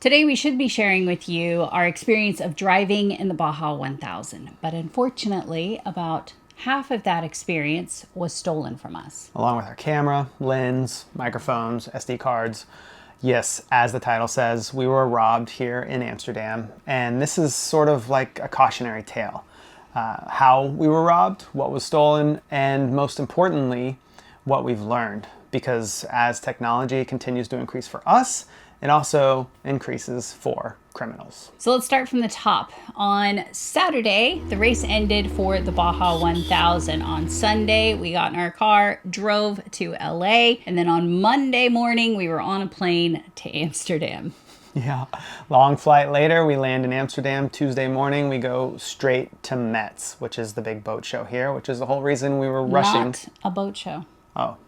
Today we should be sharing with you our experience of driving in the Baja 1000, but unfortunately about half of that experience was stolen from us. Along with our camera, lens, microphones, SD cards. Yes, as the title says, we were robbed here in Amsterdam, and this is sort of like a cautionary tale. How we were robbed, what was stolen, and most importantly, what we've learned. Because as technology continues to increase for us, it also increases for criminals. So let's start from the top. On Saturday, the race ended for the Baja 1000. On Sunday, we got in our car, drove to LA, and then on Monday morning, we were on a plane to Amsterdam. Yeah, long flight later, we land in Amsterdam. Tuesday morning, we go straight to Metz, which is the big boat show here, which is the whole reason we were rushing. Not a boat show. Oh.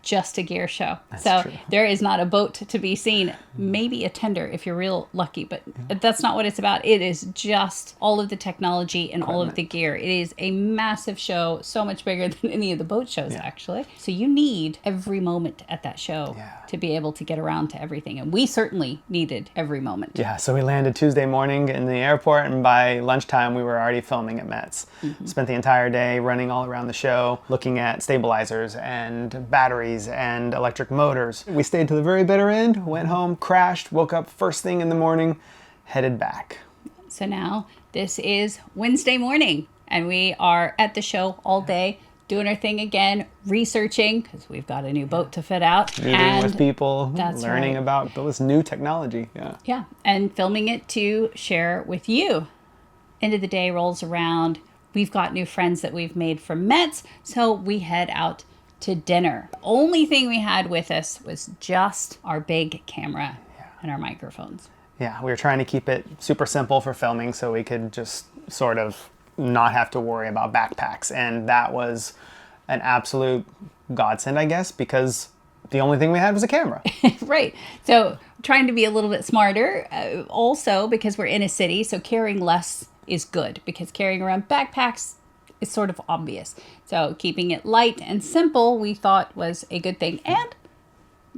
Just a gear show. That's true. There is not a boat to be seen. Maybe a tender if you're real lucky, but that's not what it's about. It is just all of the technology and all of the gear. It is a massive show, so much bigger than any of the boat shows, actually. So you need every moment at that show to be able to get around to everything. And we certainly needed every moment. Yeah, so we landed Tuesday morning in the airport, and by lunchtime, we were already filming at Metz. Spent the entire day running all around the show, looking at stabilizers and batteries and electric motors. We stayed to the very bitter end, went home, crashed, woke up first thing in the morning, headed back. So now this is Wednesday morning, and we are at the show all day, doing our thing again, researching, because we've got a new boat to fit out. Meeting with people, learning about this new technology. Yeah, and filming it to share with you. End of the day rolls around. We've got new friends that we've made from Metz, so we head out to dinner. The only thing we had with us was just our big camera and our microphones. Yeah, we were trying to keep it super simple for filming so we could just sort of not have to worry about backpacks. And that was an absolute godsend, I guess, because the only thing we had was a camera. Right. So trying to be a little bit smarter, also because we're in a city, so carrying less is good, because carrying around backpacks is sort of obvious. So keeping it light and simple, we thought was a good thing, and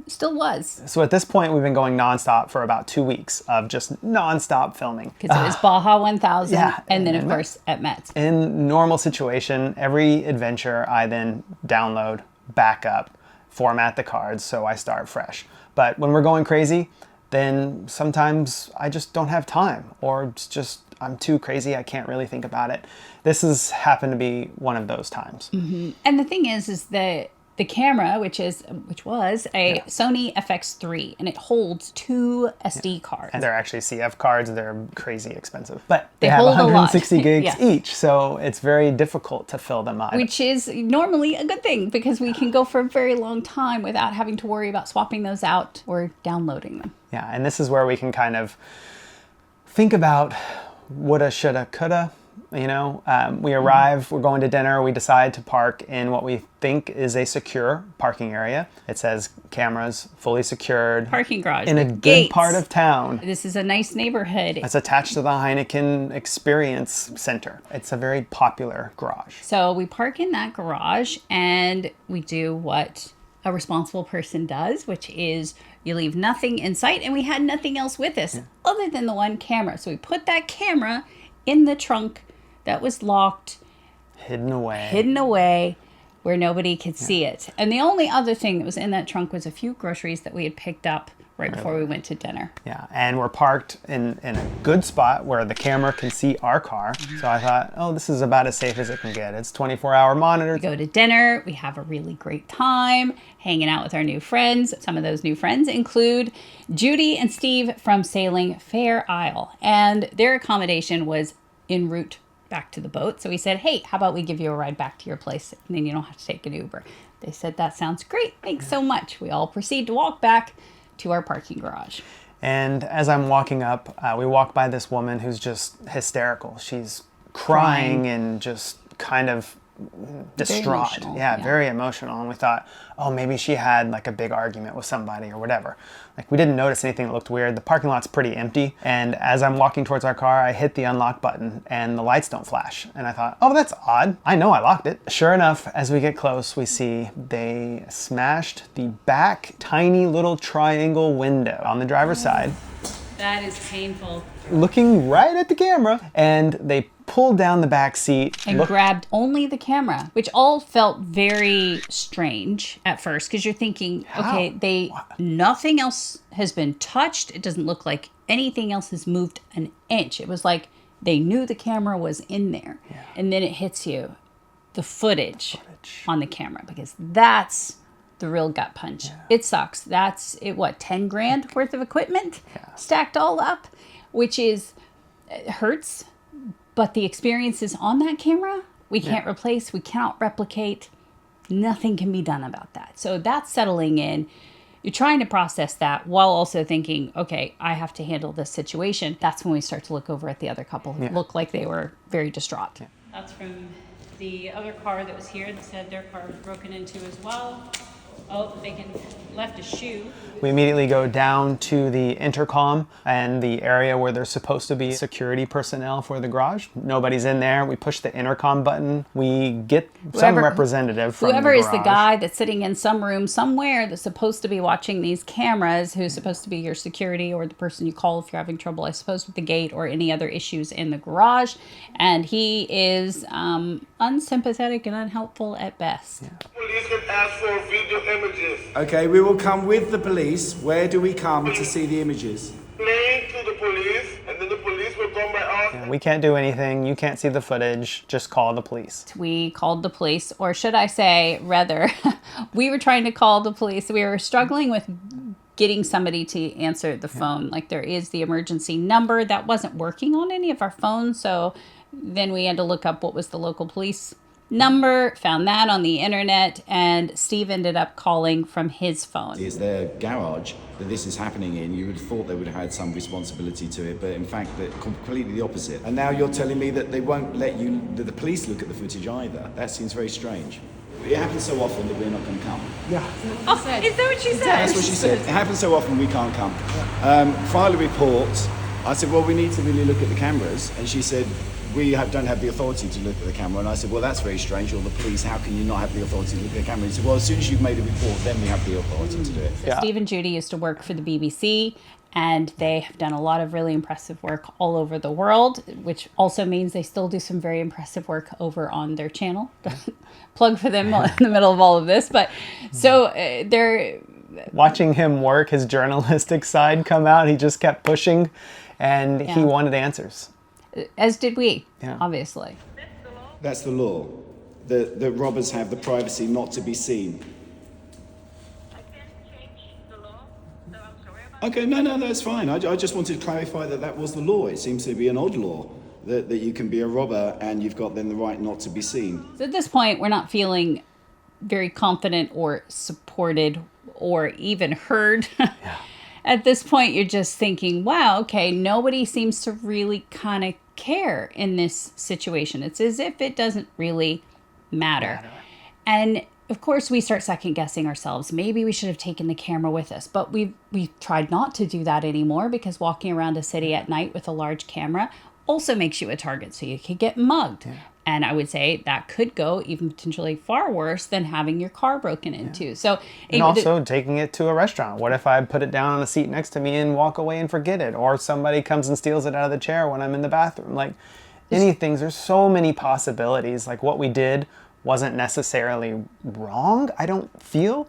still was. So at this point, we've been going nonstop for about 2 weeks of just nonstop filming. Because it was Baja 1000, and then of course at Metz. In normal situation, every adventure I then download, back up, format the cards so I start fresh. But when we're going crazy, then sometimes I just don't have time, or it's just I'm too crazy, I can't really think about it. This has happened to be one of those times. And the thing is that the camera, which was a Sony FX3, and it holds 2 SD cards. And they're actually CF cards. They're crazy expensive. But they have hold 160 gigs each, so it's very difficult to fill them up. Which is normally a good thing, because we can go for a very long time without having to worry about swapping those out or downloading them. Yeah, and this is where we can kind of think about woulda, shoulda, coulda. You know, we arrive, we're going to dinner, we decide to park in what we think is a secure parking area. It says cameras, fully secured. Parking garage. In a good gates. Part of town. This is a nice neighborhood. It's attached to the Heineken Experience Center. It's a very popular garage. So we park in that garage, and we do what a responsible person does, which is you leave nothing in sight, and we had nothing else with us other than the one camera. So we put that camera in the trunk that was locked, hidden away where nobody could see it. And the only other thing that was in that trunk was a few groceries that we had picked up right before we went to dinner. Yeah, and we're parked in a good spot where the camera can see our car. So I thought, oh, this is about as safe as it can get. It's 24-hour monitor. We go to dinner. We have a really great time hanging out with our new friends. Some of those new friends include Judy and Steve from Sailing Fair Isle. And their accommodation was en route back to the boat. So we said, hey, how about we give you a ride back to your place, and then you don't have to take an Uber. They said, that sounds great. Thanks so much. We all proceed to walk back to our parking garage. And as I'm walking up, we walk by this woman who's just hysterical. She's crying and just kind of distraught. Very emotional. And we thought, oh, maybe she had like a big argument with somebody or whatever. Like, we didn't notice anything that looked weird. The parking lot's pretty empty. And as I'm walking towards our car, I hit the unlock button and the lights don't flash. And I thought, oh, that's odd. I know I locked it. Sure enough, as we get close, we see they smashed the back tiny little triangle window on the driver's side. That is painful. Looking right at the camera, and they pulled down the back seat and grabbed only the camera, which all felt very strange at first because you're thinking, okay, nothing else has been touched. It doesn't look like anything else has moved an inch. It was like they knew the camera was in there. Yeah. And then it hits you, the footage on the camera, because that's the real gut punch. Yeah. It sucks. That's it. What, 10 grand worth of equipment stacked all up, which is, it hurts. But the experiences on that camera, we can't replace, we cannot replicate. Nothing can be done about that. So that's settling in. You're trying to process that while also thinking, okay, I have to handle this situation. That's when we start to look over at the other couple who look like they were very distraught. Yeah. That's from the other car that was here that said their car was broken into as well. Oh, they left a shoe. We immediately go down to the intercom and the area where there's supposed to be security personnel for the garage. Nobody's in there. We push the intercom button. We get some representative from whoever the is the guy that's sitting in some room somewhere that's supposed to be watching these cameras, who's supposed to be your security or the person you call if you're having trouble, I suppose, with the gate or any other issues in the garage. And he is unsympathetic and unhelpful at best. Yeah. Police can ask for video images. Okay, we will come with the police. Where do we come to see the images? Explain to the police, and then the police will come by us. Yeah, we can't do anything. You can't see the footage. Just call the police. We called the police, or should I say, rather, we were trying to call the police. We were struggling with getting somebody to answer the phone. Like, there is the emergency number that wasn't working on any of our phones, so then we had to look up what was the local police number, found that on the internet, and Steve ended up calling from his phone. It's their garage that this is happening in. You would have thought they would have had some responsibility to it, but in fact, they're completely the opposite. And now you're telling me that they won't let you, that the police look at the footage either. That seems very strange. It happens so often that we're not going to come. Yeah. Oh, is that what she said? That's what she said. It happens so often we can't come. File a report. I said, well, we need to really look at the cameras. And she said, don't have the authority to look at the camera. And I said, well, that's very strange. Or the police, how can you not have the authority to look at the camera? He said, well, as soon as you've made a report, then we have the authority to do it. So Steve and Judy used to work for the BBC, and they have done a lot of really impressive work all over the world, which also means they still do some very impressive work over on their channel. Plug for them in the middle of all of this. But so they're... Watching him work, his journalistic side come out, he just kept pushing, and he wanted answers. As did we, obviously. That's the law. The robbers have the privacy not to be seen. I can't change the law, so I'm sorry about Okay, no, that's fine. I just wanted to clarify that was the law. It seems to be an odd law that you can be a robber and you've got then the right not to be seen. So at this point, we're not feeling very confident or supported or even heard. At this point, you're just thinking, wow, okay, nobody seems to really kind of care in this situation. It's as if it doesn't really matter. And of course, we start second guessing ourselves. Maybe we should have taken the camera with us, but we've tried not to do that anymore because walking around a city at night with a large camera also makes you a target, so you could get mugged. And I would say that could go even potentially far worse than having your car broken into. So, and also taking it to a restaurant. What if I put it down on a seat next to me and walk away and forget it? Or somebody comes and steals it out of the chair when I'm in the bathroom. Like, anything. There's so many possibilities. Like, what we did wasn't necessarily wrong, I don't feel.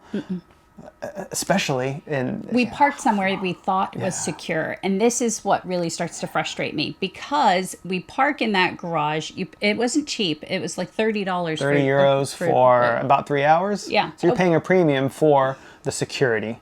Especially in... We parked somewhere we thought was secure. And this is what really starts to frustrate me. Because we park in that garage. It wasn't cheap. It was like $30. 30 euros for about 3 hours? Yeah. So you're paying a premium for the security.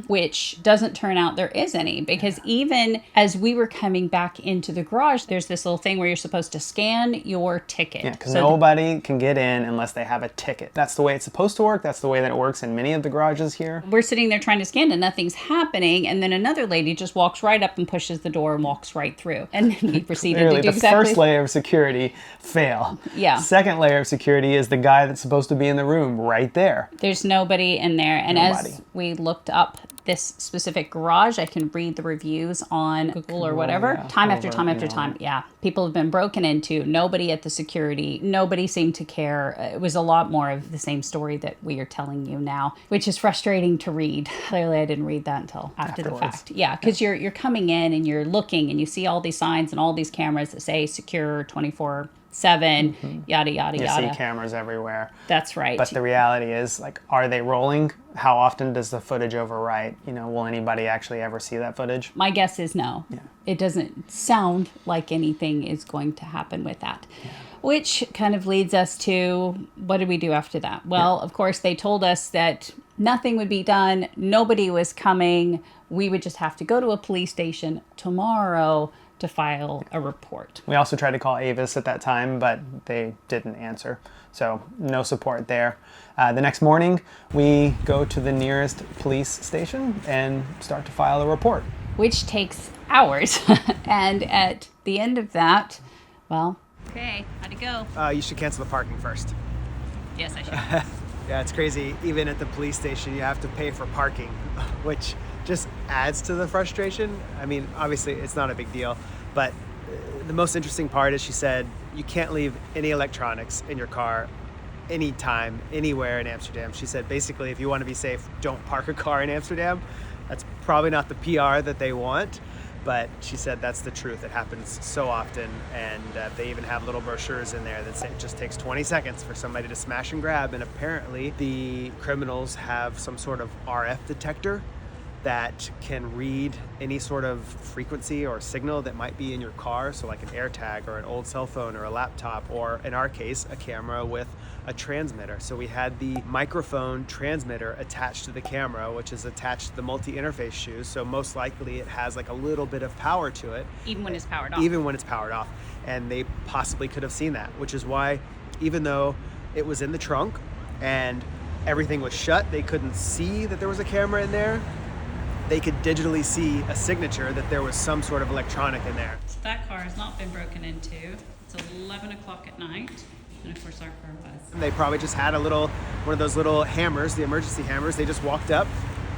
Which doesn't turn out there is any. Because even as we were coming back into the garage, there's this little thing where you're supposed to scan your ticket. Yeah, because nobody can get in unless they have a ticket. That's the way it's supposed to work. That's the way that it works in many of the garages here. We're sitting there trying to scan and nothing's happening. And then another lady just walks right up and pushes the door and walks right through. And then we proceeded to do exactly... The first layer of security, fail. Yeah. Second layer of security is the guy that's supposed to be in the room right there. There's nobody in there. And as because we looked up this specific garage. I can read the reviews on Google or whatever. Yeah, Time after over, time after you know. time. Yeah. People have been broken into. Nobody at the security. Nobody seemed to care. It was a lot more of the same story that we are telling you now, which is frustrating to read. Clearly, I didn't read that until after the Afterwards. fact. Yeah, because you're coming in and you're looking and you see all these signs and all these cameras that say secure 24/7, yada, yada, You yada. see cameras everywhere. That's right. But the reality is, like, are they rolling? How often does the footage overwrite? You know, will anybody actually ever see that footage? My guess is no. Yeah. It doesn't sound like anything is going to happen with that. Which kind of leads us to, what did we do after that? Well, of course, they told us that nothing would be done. Nobody was coming. We would just have to go to a police station tomorrow to file a report. We also tried to call Avis at that time, but they didn't answer. So no support there. The next morning, we go to the nearest police station and start to file a report. Which takes hours. And at the end of that, well, okay, how'd it go? You should cancel the parking first. Yes, I should. Yeah, it's crazy. Even at the police station, you have to pay for parking, which just adds to the frustration. I mean, obviously, it's not a big deal, but the most interesting part is she said you can't leave any electronics in your car anytime, anywhere in Amsterdam. She said basically, if you want to be safe, don't park a car in Amsterdam. That's probably not the PR that they want, but she said that's the truth. It happens so often, and they even have little brochures in there that say it just takes 20 seconds for somebody to smash and grab, and apparently the criminals have some sort of RF detector that can read any sort of frequency or signal that might be in your car, so like an AirTag or an old cell phone or a laptop, or in our case, a camera with a transmitter. So we had the microphone transmitter attached to the camera, which is attached to the multi-interface shoes, so most likely it has like a little bit of power to it. Even when it's powered off. Even when it's powered off. And they possibly could have seen that, which is why, even though it was in the trunk and everything was shut, they couldn't see that there was a camera in there. They could digitally see a signature that there was some sort of electronic in there. So that car has not been broken into. It's 11 o'clock at night, and of course our car was. And they probably just had one of those little hammers, the emergency hammers. They just walked up,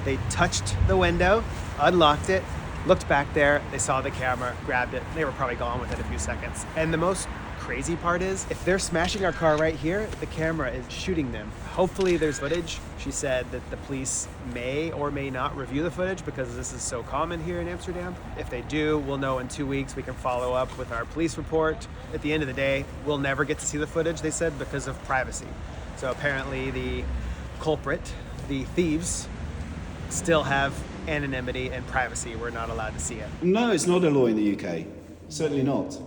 they touched the window, unlocked it, looked back there, they saw the camera, grabbed it. They were probably gone within a few seconds. And the most crazy part is, if they're smashing our car right here, the camera is shooting them. Hopefully there's footage. She said that the police may or may not review the footage because this is so common here in Amsterdam. If they do, we'll know in 2 weeks. We can follow up with our police report. At the end of the day, we'll never get to see the footage, they said, because of privacy. So apparently the culprit, the thieves, still have anonymity and privacy. We're not allowed to see it. No, it's not a law in the UK. Certainly not.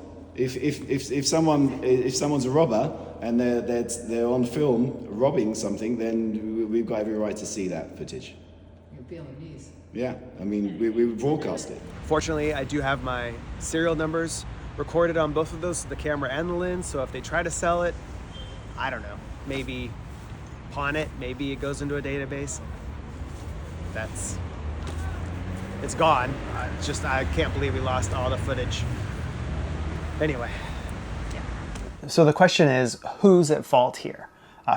If someone's a robber and they're on film robbing something, then we've got every right to see that footage. You're Vietnamese. Yeah, I mean we broadcast it. Fortunately, I do have my serial numbers recorded on both of those, the camera and the lens. So if they try to sell it, I don't know, maybe pawn it, maybe it goes into a database. It's gone. I can't believe we lost all the footage. Anyway. So the question is, who's at fault here?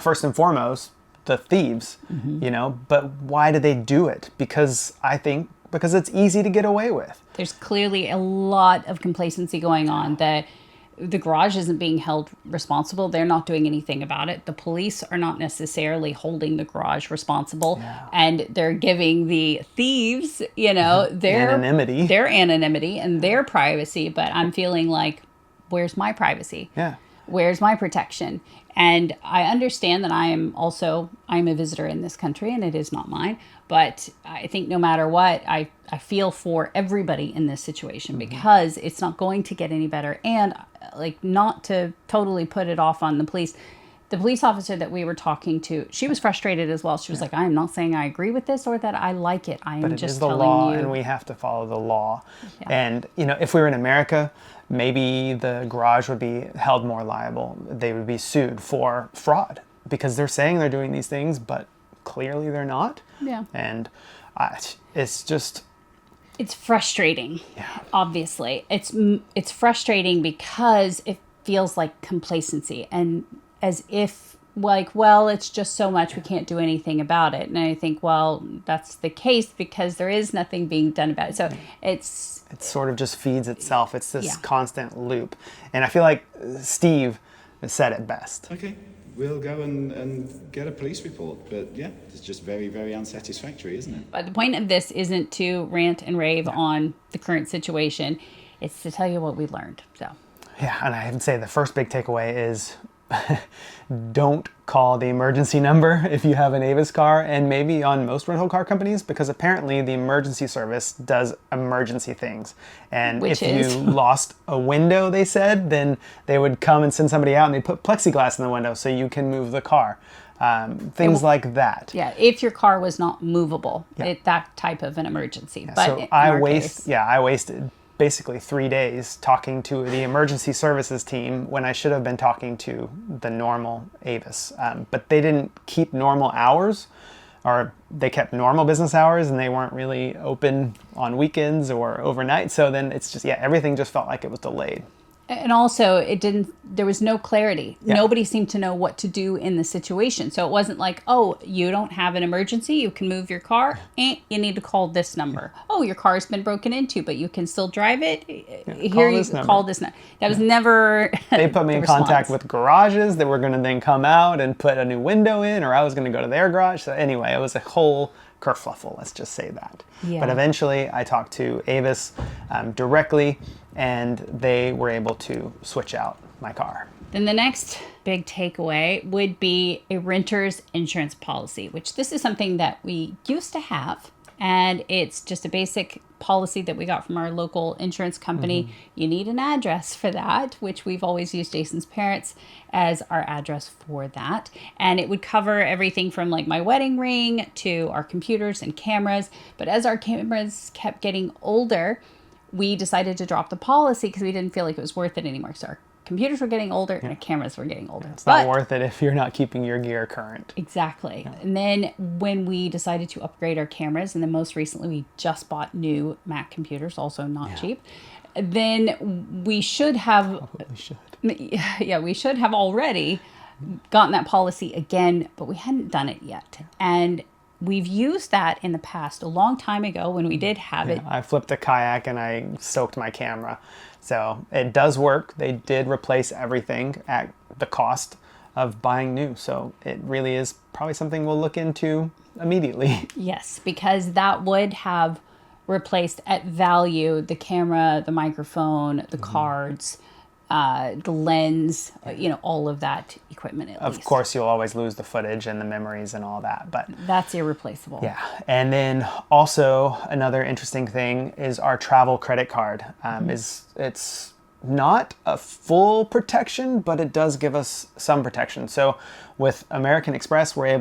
First and foremost, the thieves, you know, but why did they do it? Because it's easy to get away with. There's clearly a lot of complacency going on. The garage isn't being held responsible. They're not doing anything about it. The police are not necessarily holding the garage responsible. And they're giving the thieves, you know, their anonymity and their privacy. But I'm feeling like, where's my privacy? Yeah. Where's my protection? And I understand that I'm a visitor in this country and it is not mine. But I think no matter what, I feel for everybody in this situation because it's not going to get any better. And like, not to totally put it off on the police officer that we were talking to, she was frustrated as well. She was like, I am not saying I agree with this or that I like it. I am just telling you. But it is the law and we have to follow the law. Yeah. And, you know, if we were in America, maybe the garage would be held more liable. They would be sued for fraud because they're saying they're doing these things, but clearly they're not. Yeah. And it's just... It's frustrating. Yeah. Obviously. It's frustrating because it feels like complacency and as if like, well, it's just so much, we can't do anything about it. And I think, well, that's the case because there is nothing being done about it. So it sort of just feeds itself. It's this Yeah. constant loop. And I feel like Steve said it best. Okay, we'll go and get a police report. But yeah, it's just very, very unsatisfactory, isn't it? But the point of this isn't to rant and rave on the current situation. It's to tell you what we learned. So Yeah, and I would say the first big takeaway is don't call the emergency number if you have an Avis car, and maybe on most rental car companies, because apparently the emergency service does emergency things. And Which if is? you lost a window, they said, then they would come and send somebody out and they put plexiglass in the window so you can move the car. Things like that. yeah, if your car was not movable, that type of an emergency. But So in I our case- wasted basically 3 days talking to the emergency services team when I should have been talking to the normal Avis. But they didn't keep normal hours, or they kept normal business hours, and they weren't really open on weekends or overnight. So then it's just, everything just felt like it was delayed. And also, there was no clarity. Yeah. Nobody seemed to know what to do in the situation. So it wasn't like, oh, you don't have an emergency, you can move your car, and you need to call this number. Oh, your car's been broken into, but you can still drive it. Call this number. That was never They put me the in contact response. with garages that were going to then come out and put a new window in, or I was going to go to their garage. So anyway, it was a whole kerfluffle, let's just say that. Yeah. But eventually I talked to Avis directly, and they were able to switch out my car. Then the next big takeaway would be a renter's insurance policy, which this is something that we used to have. And it's just a basic policy that we got from our local insurance company. You need an address for that, which we've always used Jason's parents as our address for that. And it would cover everything from like my wedding ring to our computers and cameras. But as our cameras kept getting older, we decided to drop the policy because we didn't feel like it was worth it anymore. So our computers were getting older and our cameras were getting older. It's not worth it if you're not keeping your gear current. Exactly. And then when we decided to upgrade our cameras, and then most recently we just bought new Mac computers, also not cheap, then we should have, we should have already gotten that policy again, but we hadn't done it yet. And we've used that in the past, a long time ago when we did have it. I flipped a kayak and I soaked my camera. So it does work. They did replace everything at the cost of buying new. So it really is probably something we'll look into immediately. Yes, because that would have replaced at value the camera, the microphone, the cards, the lens, all of that equipment at least. Of course, you'll always lose the footage and the memories and all that, but That's irreplaceable. yeah. And then also another interesting thing is our travel credit card. It's not a full protection, but it does give us some protection. So with American Express, we're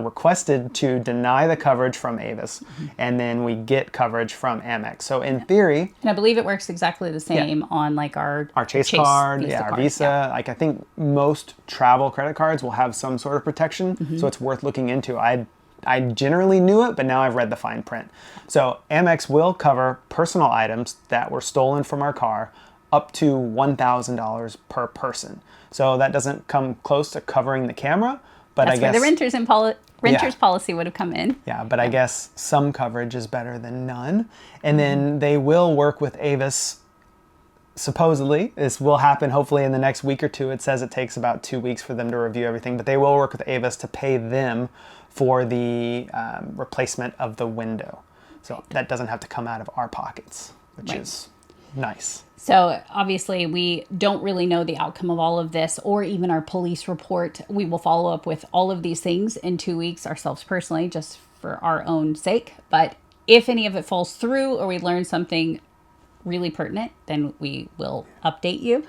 requested to deny the coverage from Avis, and then we get coverage from Amex. So in theory, And I believe it works exactly the same on like our Chase card, our card. Visa. Yeah. Like I think most travel credit cards will have some sort of protection, so it's worth looking into. I generally knew it, but now I've read the fine print. So Amex will cover personal items that were stolen from our car up to $1,000 per person. So that doesn't come close to covering the camera, but That's I guess where the renter's policy would have come in. yeah, but I guess some coverage is better than none. And then they will work with Avis. Supposedly, this will happen hopefully in the next week or two. It says it takes about 2 weeks for them to review everything, but they will work with Avis to pay them for the replacement of the window. So that doesn't have to come out of our pockets, which is nice. So obviously we don't really know the outcome of all of this or even our police report. We will follow up with all of these things in 2 weeks ourselves personally, just for our own sake. But if any of it falls through or we learn something really pertinent, then we will update you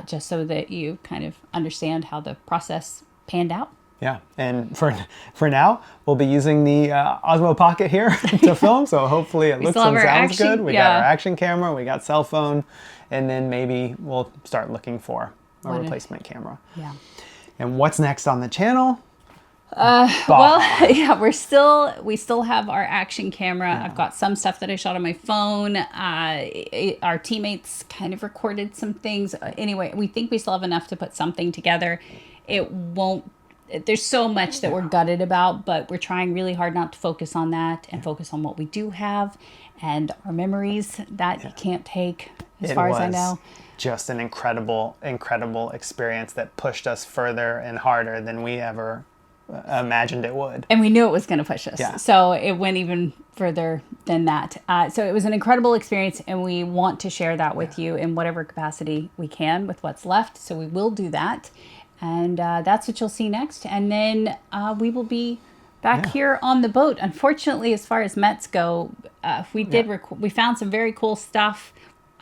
just so that you kind of understand how the process panned out. Yeah, and for now, we'll be using the Osmo Pocket here to film, so hopefully it looks still have and our sounds action- good. We got our yeah. action camera, we got cell phone, and then maybe we'll start looking for a replacement camera. Yeah. And what's next on the channel? Well, yeah, we still have our action camera. I've got some stuff that I shot on my phone. Our teammates kind of recorded some things. Anyway, we think we still have enough to put something together. it won't. There's so much that we're gutted about, but we're trying really hard not to focus on that and focus on what we do have and our memories that you can't take, as far as I know. Just an incredible experience that pushed us further and harder than we ever imagined it would. And we knew it was going to push us. Yeah. So it went even further than that. So it was an incredible experience, and we want to share that with you in whatever capacity we can with what's left. So we will do that. And that's what you'll see next. And then we will be back here on the boat. Unfortunately, as far as Mets go, we found some very cool stuff.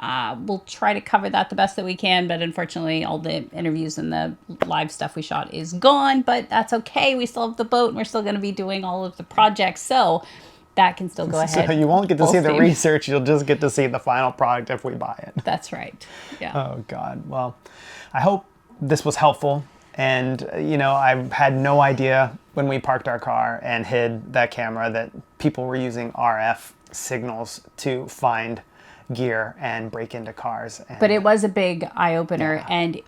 We'll try to cover that the best that we can, but unfortunately all the interviews and the live stuff we shot is gone, but that's okay. We still have the boat and we're still going to be doing all of the projects, so that can still go ahead. So you won't get to see the steam. research, you'll just get to see the final product if we buy it. That's right. Yeah. Oh God. Well, I hope this was helpful. And, I had no idea when we parked our car and hid that camera that people were using RF signals to find gear and break into cars. But it was a big eye-opener, and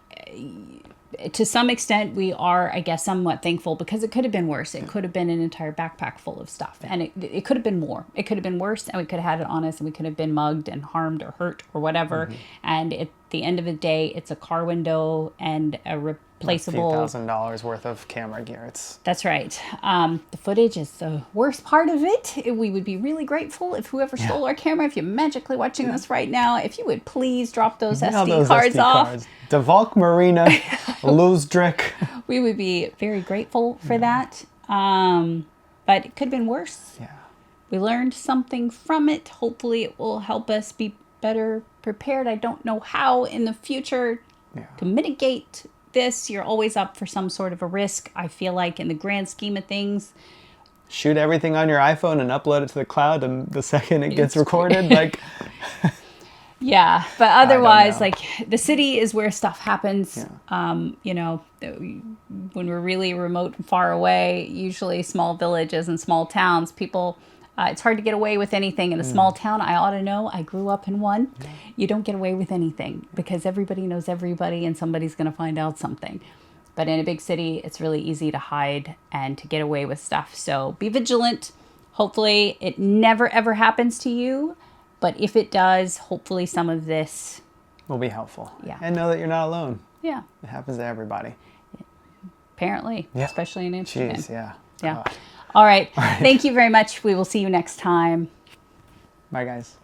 to some extent we are, I guess, somewhat thankful, because it could have been worse. It could have been an entire backpack full of stuff, and it could have been more. It could have been worse, and we could have had it on us, and we could have been mugged and harmed or hurt or whatever. And at the end of the day, it's a car window and a replaceable $1,000 worth of camera gear. That's right. The footage is the worst part of it. We would be really grateful if whoever stole our camera, if you're magically watching this right now, if you would please drop those SD cards off. DeValk Marina, Loosdrick. We would be very grateful for that. But it could have been worse. Yeah. We learned something from it. Hopefully it will help us be better prepared. I don't know how in the future to mitigate this. You're always up for some sort of a risk. I feel like in the grand scheme of things, shoot everything on your iPhone and upload it to the cloud, and the second it gets recorded, like... Yeah, but otherwise, like, the city is where stuff happens. Yeah. When we're really remote and far away, usually small villages and small towns, people, it's hard to get away with anything in a small town. I ought to know. I grew up in one. You don't get away with anything because everybody knows everybody, and somebody's going to find out something. But in a big city, it's really easy to hide and to get away with stuff. So be vigilant. Hopefully it never, ever happens to you. But if it does, hopefully some of this will be helpful. Yeah. And know that you're not alone. Yeah. It happens to everybody. Apparently. Yeah. Especially in Amsterdam. Jeez, yeah. Yeah. All right. Thank you very much. We will see you next time. Bye, guys.